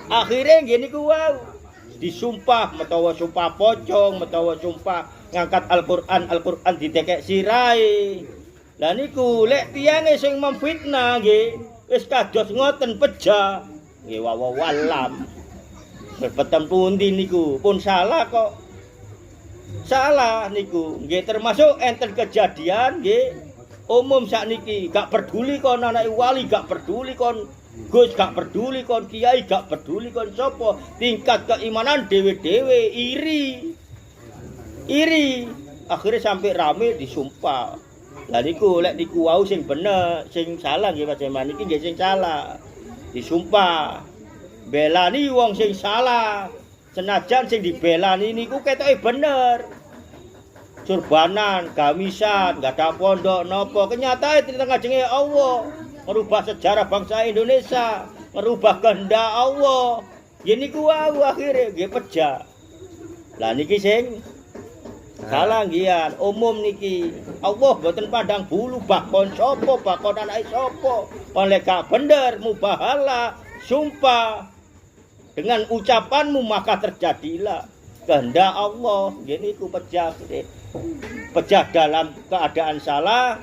Akhirnya gini ku wow. Disumpah metawa sumpah pocong, metawa sumpah ngangkat Al-Qur'an ditekek sirai. Lah niku lek tiyange sing memfitnah nggih wis kados ngoten pejah. Nggih walam. Beten pundi niku pun salah kok. Salah niku nggih termasuk enten kejadian nggih umum sakniki gak peduli kon anak wali, gak peduli kon Gus, gak peduli kon kiai, gak peduli kon sapa, tingkat keimanan dewe-dewe iri akhirnya sampai rame disumpah. Lah niku lek niku wau sing bener, sing salah nggih Mas Jaman iki nggih sing salah disumpah belani wong sing salah, senajan sing dibelani niku ketoke bener. Surbanan, gamisan, gak ada pondok nopo, kenyataan di tengah jenge Allah merubah sejarah bangsa Indonesia, merubah kehendak Allah. Gini kuwa akhirnya nggih pejah. Lah niki sing salah ngian umum niki. Allah boten pandang bulu bakon sapa, bakon anake sapa. Oleh gak bener mubahala sumpah dengan ucapanmu maka terjadilah kehendak Allah. Gini ku pejah. Pejah dalam keadaan salah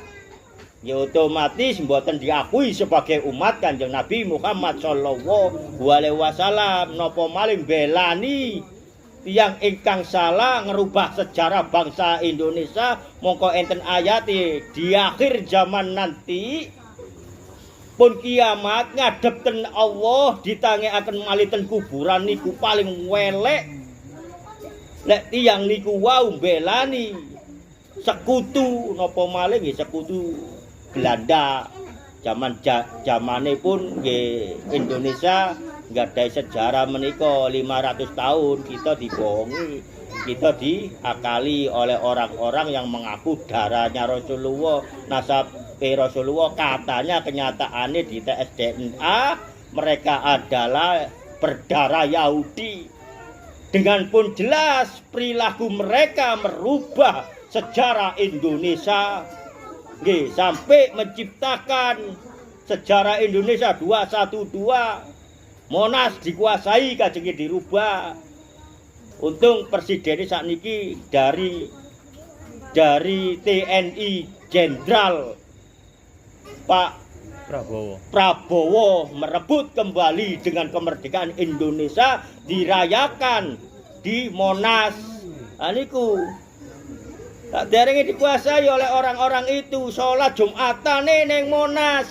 ya otomatis mboten diakui sebagai umat Kanjeng Nabi Muhammad sallallahu alaihi wasallam. Napa maling belani tiyang ingkang salah ngerubah sejarah bangsa Indonesia. Mongko enten ayate di akhir zaman nanti pun kiamat ngadepten Allah ditangekaken maliten kuburan niku paling welek. Lek tiyang niku wau belani sekutu napa malih nggih sekutu Belanda. Zamane pun nggih Indonesia nggadahi sejarah menika 500 tahun kita dibohongi, kita diakali oleh orang-orang yang mengaku darahnya Rasulullah, nasab Rasulullah, katanya kenyataannya di tes DNA mereka adalah berdarah Yahudi. Dengan pun jelas perilaku mereka merubah sejarah Indonesia. Nggih, sampai menciptakan sejarah Indonesia 212. Monas dikuasai kajenge dirubah. Untung presiden sakniki dari TNI Jenderal Pak Prabowo merebut kembali dengan kemerdekaan Indonesia dirayakan di Monas. Niku tak derenge dikuasai oleh orang-orang itu. Sholat Jumatan neng Monas,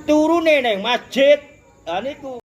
turune neng masjid. Niku